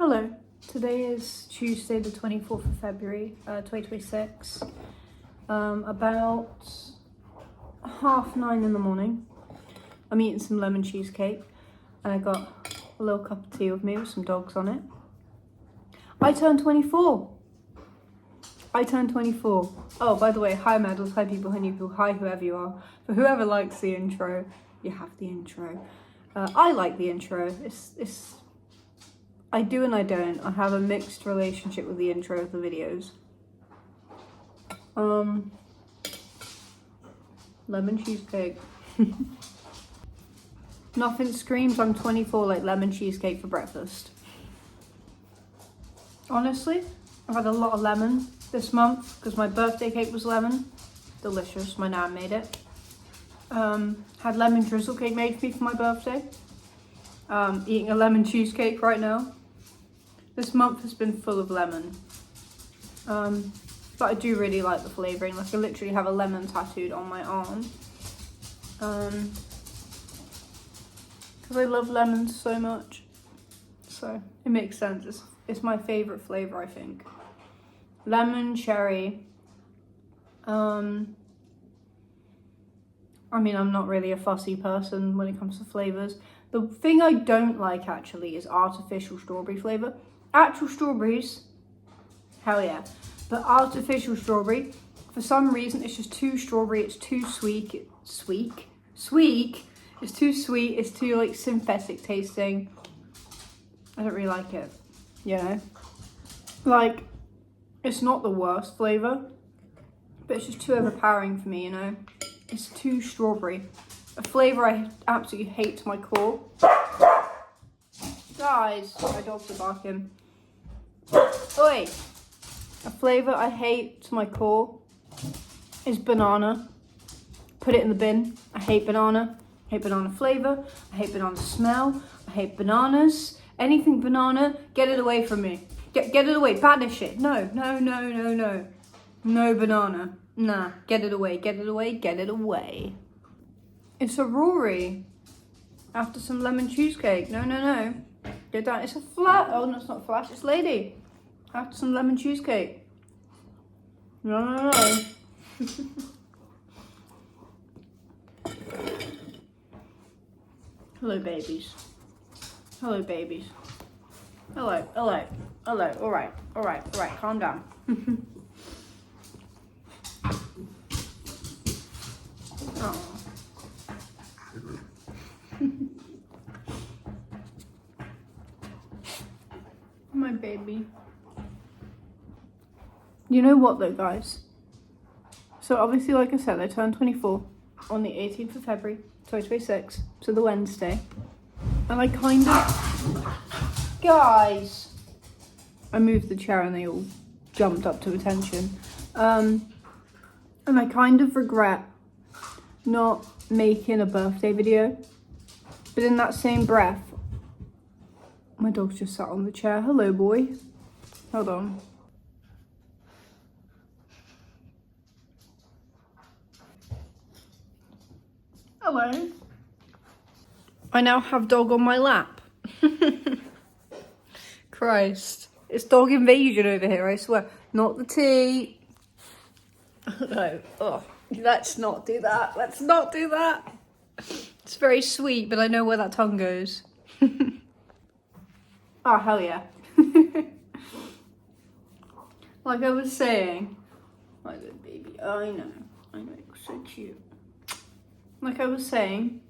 Hello, today is Tuesday the 24th of February 2026, about 9:30 in the morning. I'm eating some lemon cheesecake and I got a little cup of tea with me with some dogs on it. I turned 24. Oh, by the way, hi Madals, hi people, hi new people, hi whoever you are. For whoever likes the intro, you have the intro. I like the intro. It's I do and I don't. I have a mixed relationship with the intro of the videos. Lemon cheesecake. Nothing screams I'm 24 like lemon cheesecake for breakfast. Honestly, I've had a lot of lemon this month because my birthday cake was lemon. Delicious, my nan made it. Had lemon drizzle cake made for me for my birthday. Eating a lemon cheesecake right now. This month has been full of lemon. But I do really like the flavouring. Like I literally have a lemon tattooed on my arm. Because I love lemons so much. So it makes sense. It's my favourite flavour, I think. Lemon, cherry. I mean, I'm not really a fussy person when it comes to flavours. The thing I don't like actually is artificial strawberry flavour. Actual strawberries, hell yeah. But artificial strawberry, for some reason, it's just too strawberry. It's too sweet. Sweet. It's too sweet. It's too like synthetic tasting. I don't really like it. You know, like it's not the worst flavour, but it's just too overpowering for me. You know, it's too strawberry. A flavour I absolutely hate to my core. Guys, my dogs are barking. Oi! A flavour I hate to my core is banana. Put it in the bin. I hate banana. I hate banana flavour. I hate banana smell. I hate bananas. Anything banana, get it away from me. Get it away. Banish it. No. No banana. Nah, get it away. Get it away. It's a Rory. After some lemon cheesecake. No. Get down. It's a flat. Oh, no, it's not a flash. It's lady. After some lemon cheesecake. No. Hello, babies. Hello. All right. Calm down. Oh. My baby. You know what though, guys? So obviously, like I said, I turned 24 on the 18th of February 2026, so the Wednesday. And I kind of... Guys! I moved the chair and they all jumped up to attention. And I kind of regret not making a birthday video. But in that same breath, my dog's just sat on the chair. Hello, boy. Hold on. Hello. I now have dog on my lap. Christ. It's dog invasion over here, I swear. Not the tea. No. Oh, let's not do that. It's very sweet, but I know where that tongue goes. Oh, hell yeah. Like I was saying, my little baby, I know, you're so cute. Like I was saying,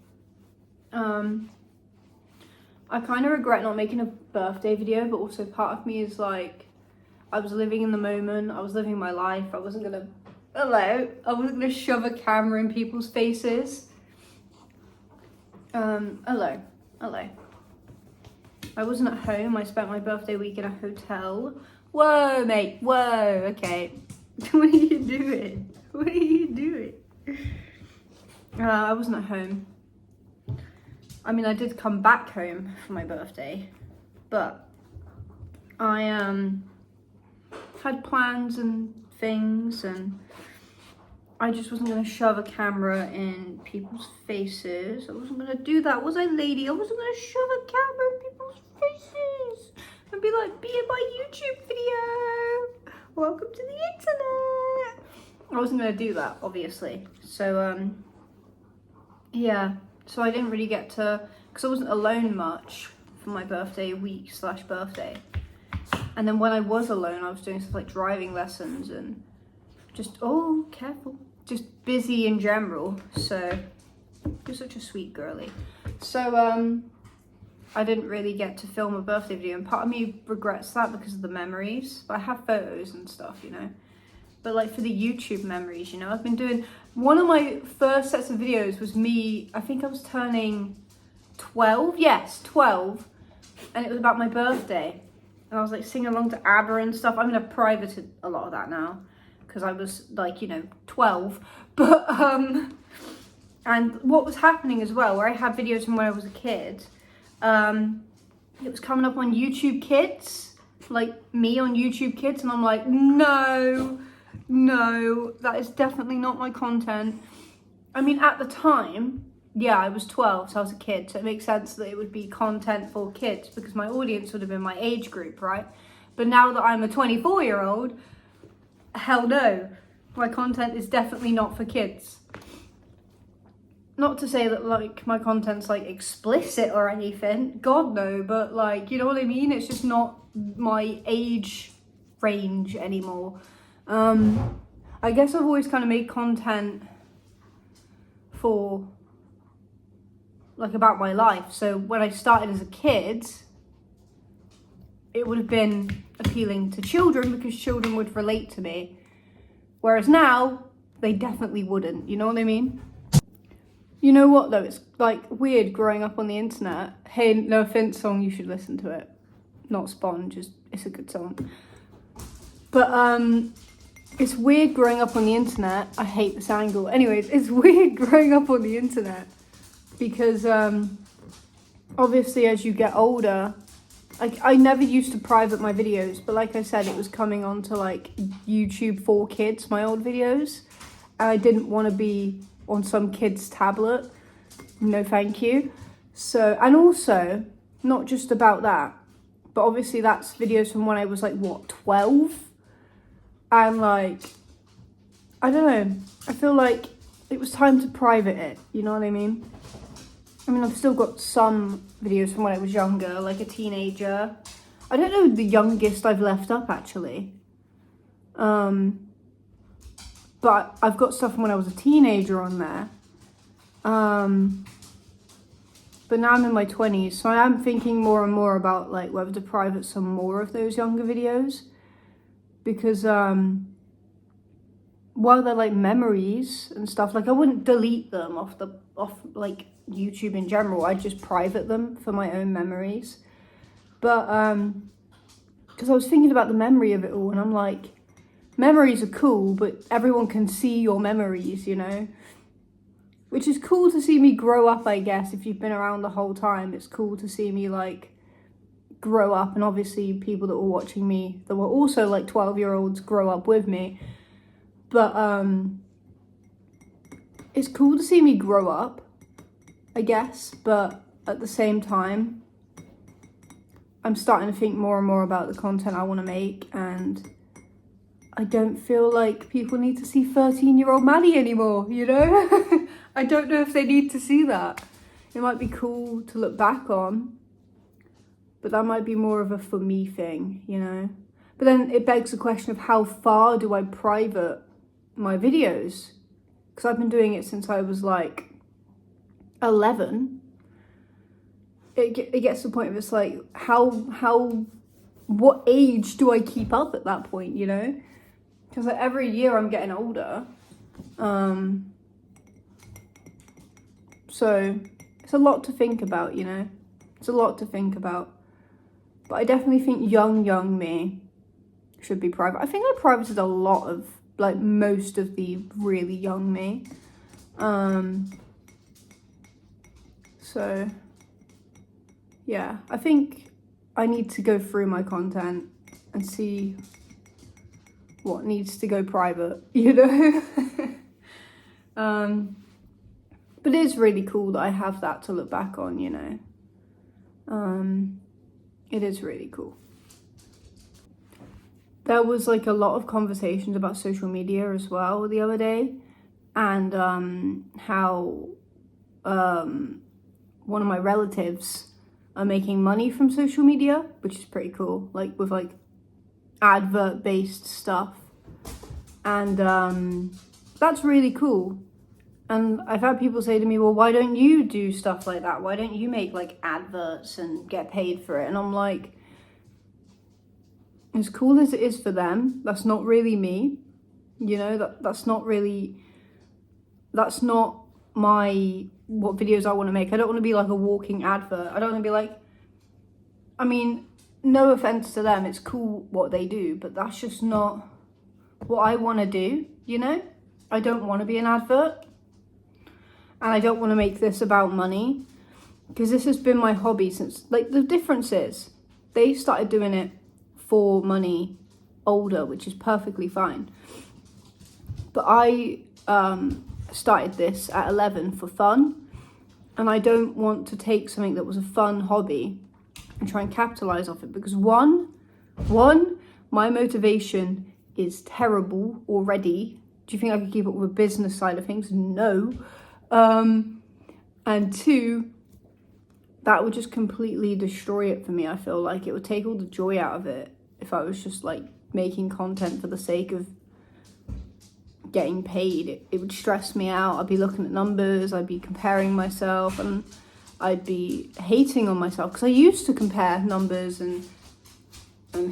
I kind of regret not making a birthday video, but also part of me is like, I was living in the moment, I was living my life, I wasn't gonna shove a camera in people's faces. Hello. I wasn't at home. I spent my birthday week in a hotel. Whoa, mate. Whoa. Okay. What are you doing? I wasn't at home. I mean, I did come back home for my birthday, but I had plans and things, and I just wasn't going to shove a camera in people's faces. I wasn't going to do that, was I, lady? I wasn't going to shove a camera in people's faces and be be like, be in my YouTube video. Welcome to the internet. I wasn't going to do that, obviously. So, yeah. So I didn't really get to, because I wasn't alone much for my birthday week / birthday. And then when I was alone, I was doing stuff like driving lessons and just, oh, careful. Just busy in general. So, you're such a sweet girly. So, I didn't really get to film a birthday video, and part of me regrets that because of the memories. But I have photos and stuff, you know. But like for the YouTube memories, you know, I've been doing, one of my first sets of videos was me, I think I was turning 12, yes, 12, and it was about my birthday. And I was like singing along to ABBA and stuff. I mean, I've privated a lot of that now because I was like, you know, 12. But, and what was happening as well, where I had videos from when I was a kid, it was coming up on YouTube Kids, like me on YouTube Kids, and I'm like, no, that is definitely not my content. I mean, at the time, yeah, I was 12, so I was a kid, so it makes sense that it would be content for kids because my audience would have been my age group, right? But now that I'm a 24-year-old, hell no, my content is definitely not for kids. Not to say that like my content's like explicit or anything, God no, but like, you know what I mean? It's just not my age range anymore. I guess I've always kind of made content for like about my life. So when I started as a kid, it would have been appealing to children because children would relate to me. Whereas now, they definitely wouldn't, you know what I mean? You know what though, it's like weird growing up on the internet. Hey, No Offense song, you should listen to it. Not Spawn, just, it's a good song. But it's weird growing up on the internet. I hate this angle. Anyways, it's weird growing up on the internet because obviously as you get older, I never used to private my videos, but like I said, it was coming onto like YouTube for kids, my old videos. And I didn't want to be on some kid's tablet. No, thank you. So, and also, not just about that, but obviously that's videos from when I was like, what, 12? And like, I don't know, I feel like it was time to private it, you know what I mean? I mean, I've still got some videos from when I was younger, like a teenager. I don't know the youngest I've left up actually. But I've got stuff from when I was a teenager on there. But now I'm in my 20s, so I am thinking more and more about like whether to private some more of those younger videos. Because while they're like memories and stuff, like I wouldn't delete them off like YouTube in general. I'd just private them for my own memories. But because I was thinking about the memory of it all, and I'm like, memories are cool, but everyone can see your memories, you know? Which is cool to see me grow up, I guess. If you've been around the whole time, it's cool to see me like grow up. And obviously people that were watching me that were also like 12-year-olds grow up with me. But it's cool to see me grow up, I guess. But at the same time, I'm starting to think more and more about the content I want to make, and I don't feel like people need to see 13-year-old Maddie anymore, you know? I don't know if they need to see that. It might be cool to look back on, but that might be more of a for me thing, you know? But then it begs the question of how far do I private my videos? Because I've been doing it since I was like 11. It gets to the point of it's like, what age do I keep up at that point, you know? Because like every year I'm getting older. So it's a lot to think about, you know? It's a lot to think about. But I definitely think young me should be private. I think I privated a lot of, like, most of the really young me. So, yeah. I think I need to go through my content and see what needs to go private, you know? But it is really cool that I have that to look back on, you know? It is really cool. there was like a lot of conversations about social media as well the other day, and how one of my relatives are making money from social media, which is pretty cool, like with like advert based stuff, and that's really cool. And I've had people say to me, well, why don't you do stuff like that? Why don't you make like adverts and get paid for it? And I'm like, as cool as it is for them, that's not really me. You know, that's not what videos I want to make. I don't want to be like a walking advert. I don't want to be like, I mean, no offense to them, it's cool what they do, but that's just not what I want to do, you know? I don't want to be an advert, and I don't want to make this about money, because this has been my hobby since, like, the difference is they started doing it for money older, which is perfectly fine. But I started this at 11 for fun, and I don't want to take something that was a fun hobby and try and capitalize off it, because one, my motivation is terrible already. Do you think I could keep up with the business side of things? No. And two, that would just completely destroy it for me. I feel like it would take all the joy out of it if I was just like making content for the sake of getting paid. It would stress me out. I'd be looking at numbers, I'd be comparing myself, and I'd be hating on myself, because I used to compare numbers and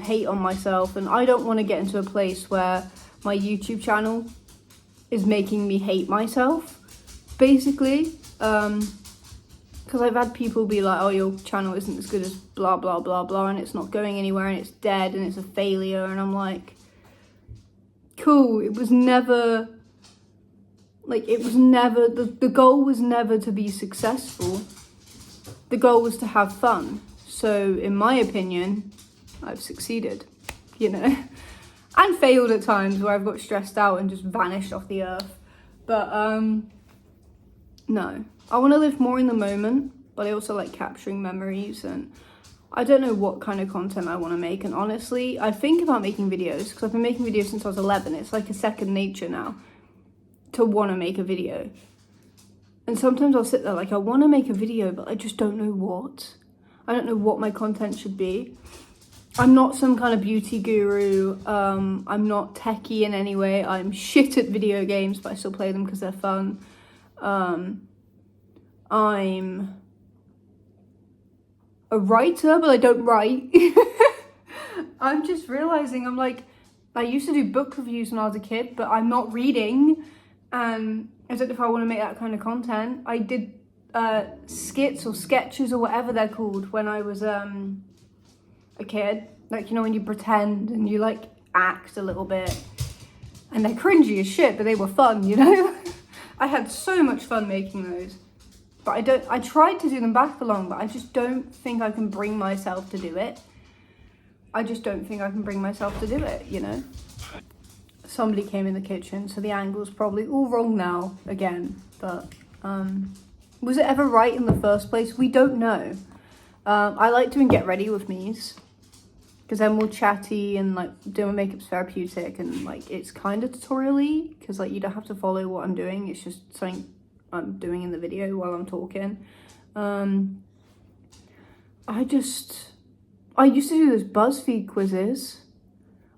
hate on myself, and I don't want to get into a place where my YouTube channel is making me hate myself, basically. Because I've had people be like, oh, your channel isn't as good as blah, blah, blah, blah, and it's not going anywhere, and it's dead, and it's a failure. And I'm like, cool, it was never, like, the goal was never to be successful. The goal was to have fun. So, in my opinion, I've succeeded, you know, and failed at times where I've got stressed out and just vanished off the earth. But, no. I want to live more in the moment, but I also like capturing memories, and I don't know what kind of content I want to make. And honestly, I think about making videos, because I've been making videos since I was 11. It's like a second nature now to want to make a video. And sometimes I'll sit there like, I want to make a video, but I just don't know what. I don't know what my content should be. I'm not some kind of beauty guru. I'm not techie in any way. I'm shit at video games, but I still play them because they're fun. I'm a writer, but I don't write. I'm just realizing, I'm like, I used to do book reviews when I was a kid, but I'm not reading, and I don't know if I want to make that kind of content. I did skits or sketches or whatever they're called when I was a kid. Like, you know, when you pretend and you like act a little bit, and they're cringy as shit, but they were fun, you know? I had so much fun making those. But I tried to do them back along, but I just don't think I can bring myself to do it. I just don't think I can bring myself to do it, you know? Somebody came in the kitchen, so the angle's probably all wrong now again. But was it ever right in the first place? We don't know. I like doing get ready with me's, because they're more chatty, and like doing my makeup's therapeutic, and like it's kind of tutorial-y, because like you don't have to follow what I'm doing. It's just something I'm doing in the video while I'm talking. I used to do those BuzzFeed quizzes.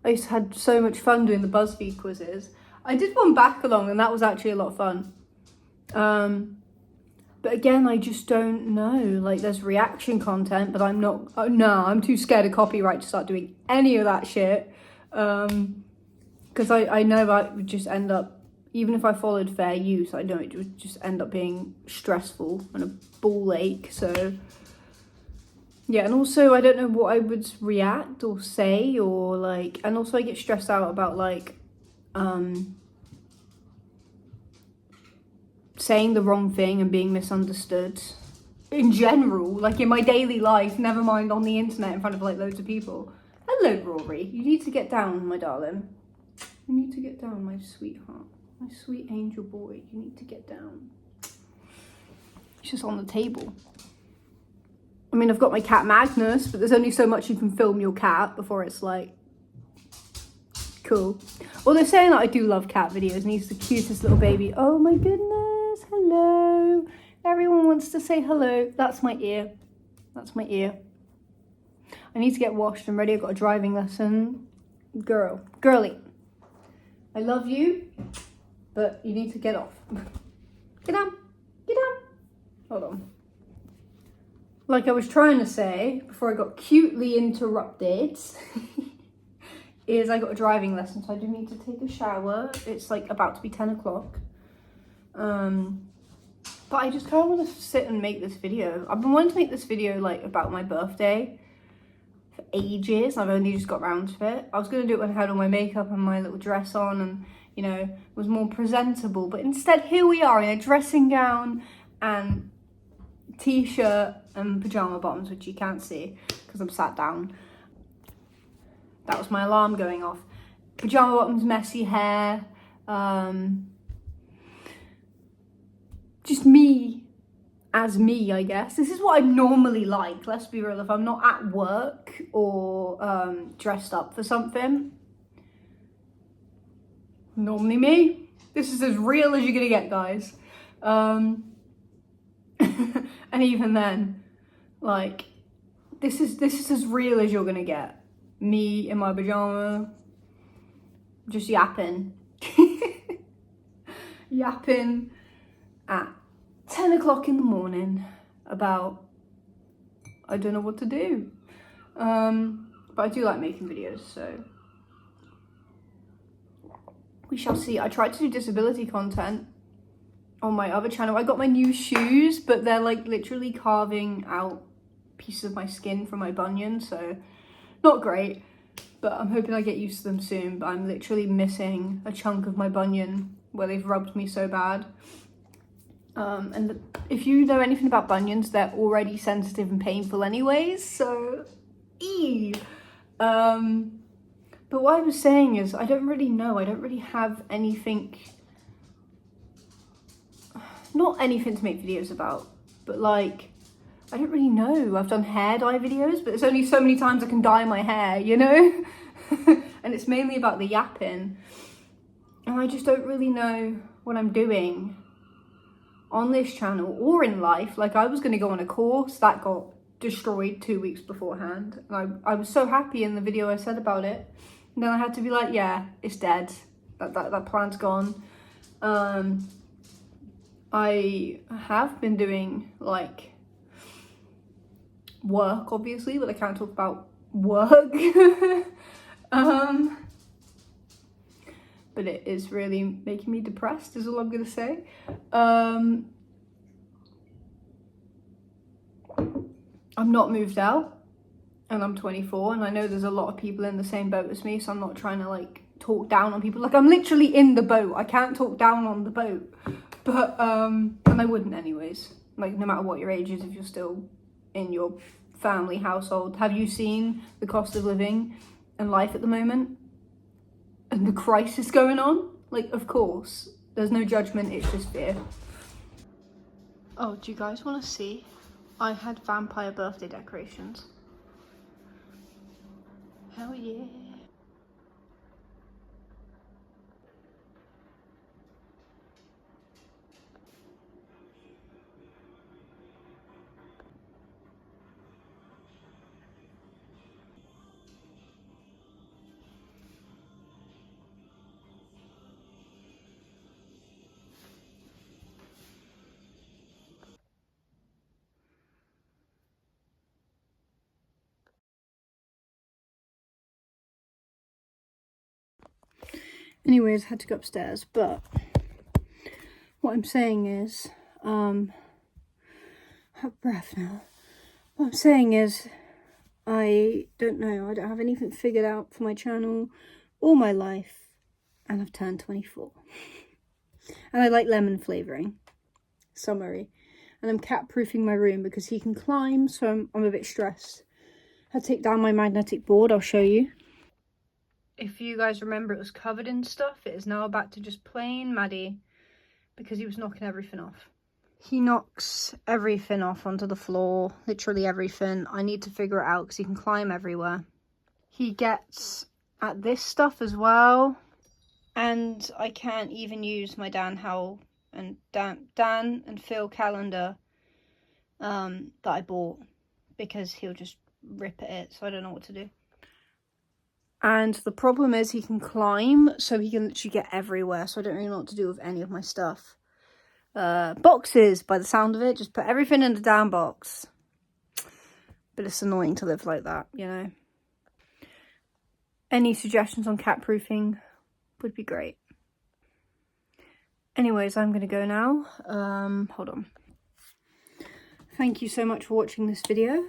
I used to have so much fun doing the BuzzFeed quizzes. I did one back along, and that was actually a lot of fun. But again, I just don't know. Like, there's reaction content, but I'm not. Oh, no, I'm too scared of copyright to start doing any of that shit. Because I know I would just end up, even if I followed fair use, I know it would just end up being stressful and a ball ache. So, yeah, and also I don't know what I would react or say, or like, and also I get stressed out about like, saying the wrong thing and being misunderstood in general, like in my daily life, never mind on the internet in front of like loads of people. Hello, Rory. You need to get down, my darling. You need to get down, my sweetheart. My sweet angel boy. You need to get down. It's just on the table. I mean, I've got my cat Magnus, but there's only so much you can film your cat before it's like cool. Although saying that, I do love cat videos, and he's the cutest little baby. Oh my goodness, hello. Everyone wants to say hello. That's my ear. That's my ear. I need to get washed and ready. I've got a driving lesson. Girly, I love you, but you need to get off. Get down, get down. Hold on. Like I was trying to say before I got cutely interrupted, is I got a driving lesson, so I do need to take a shower. It's like about to be 10 o'clock. But I just kind of want to sit and make this video. I've been wanting to make this video like about my birthday for ages. I've only just got around to it. I was going to do it when I had all my makeup and my little dress on and, you know, was more presentable. But instead, here we are in a dressing gown and t-shirt and pyjama bottoms, which you can't see because I'm sat down. That was my alarm going off. Pyjama bottoms, messy hair. Just me as me, I guess. This is what I'm normally like. Let's be real. If I'm not at work or dressed up for something, normally me. This is as real as you're gonna get, guys. And even then, like, this is as real as you're gonna get. Me in my pajama, just yapping. Yapping at 10 o'clock in the morning about, I don't know what to do. But I do like making videos, so we shall see. I tried to do disability content on my other channel. I got my new shoes, but they're like literally carving out pieces of my skin from my bunion, so not great, but I'm hoping I get used to them soon. But I'm literally missing a chunk of my bunion where they've rubbed me so bad. And if you know anything about bunions, they're already sensitive and painful anyways, so but what I was saying is, I don't really know, I don't really have anything, not anything to make videos about, but like, I don't really know. I've done hair dye videos, but there's only so many times I can dye my hair, you know? And it's mainly about the yapping. And I just don't really know what I'm doing on this channel or in life. Like, I was going to go on a course that got destroyed 2 weeks beforehand. And I was so happy in the video I said about it. And then I had to be like, yeah, it's dead. That plan's gone. I have been doing like work, obviously, but I can't talk about work. But it is really making me depressed, is all I'm gonna say. I'm not moved out, and I'm 24, and I know there's a lot of people in the same boat as me, so I'm not trying to like talk down on people. Like, I'm literally in the boat. I can't talk down on the boat, but and I wouldn't anyways. Like, no matter what your age is, if you're still in your family household. Have you seen the cost of living and life at the moment and the crisis going on? Like, of course, there's no judgment, it's just fear. Oh, do you guys want to see? I had vampire birthday decorations. Hell yeah. Anyways, I had to go upstairs, but what I'm saying is, I have breath now. What I'm saying is, I don't know, I don't have anything figured out for my channel or my life, and I've turned 24. And I like lemon flavouring, summery. And I'm cat-proofing my room because he can climb, so I'm a bit stressed. I'll take down my magnetic board, I'll show you. If you guys remember, it was covered in stuff. It is now back to just plain Maddie because he was knocking everything off. He knocks everything off onto the floor, literally everything. I need to figure it out because he can climb everywhere. He gets at this stuff as well. And I can't even use my Dan and Phil calendar that I bought, because he'll just rip at it, so I don't know what to do. And the problem is he can climb, so he can literally get everywhere, so I don't really know what to do with any of my stuff. Boxes, by the sound of it, just put everything in the down box. But it's annoying to live like that, you know. Any suggestions on cat proofing would be great. Anyways, I'm gonna go now. Hold on. Thank you so much for watching this video.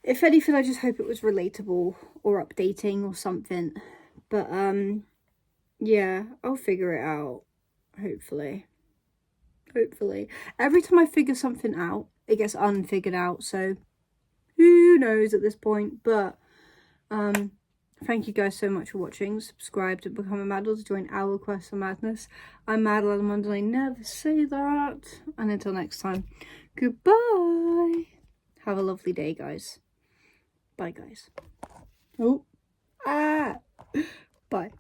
If anything, I just hope it was relatable or updating or something. But yeah, I'll figure it out, hopefully. Hopefully. Every time I figure something out, it gets unfigured out, so who knows at this point. But thank you guys so much for watching. Subscribe to become a Madals, join our quest for madness. I'm Madalada Munden, I never say that. And until next time, goodbye. Have a lovely day, guys. Bye, guys. Oh, bye.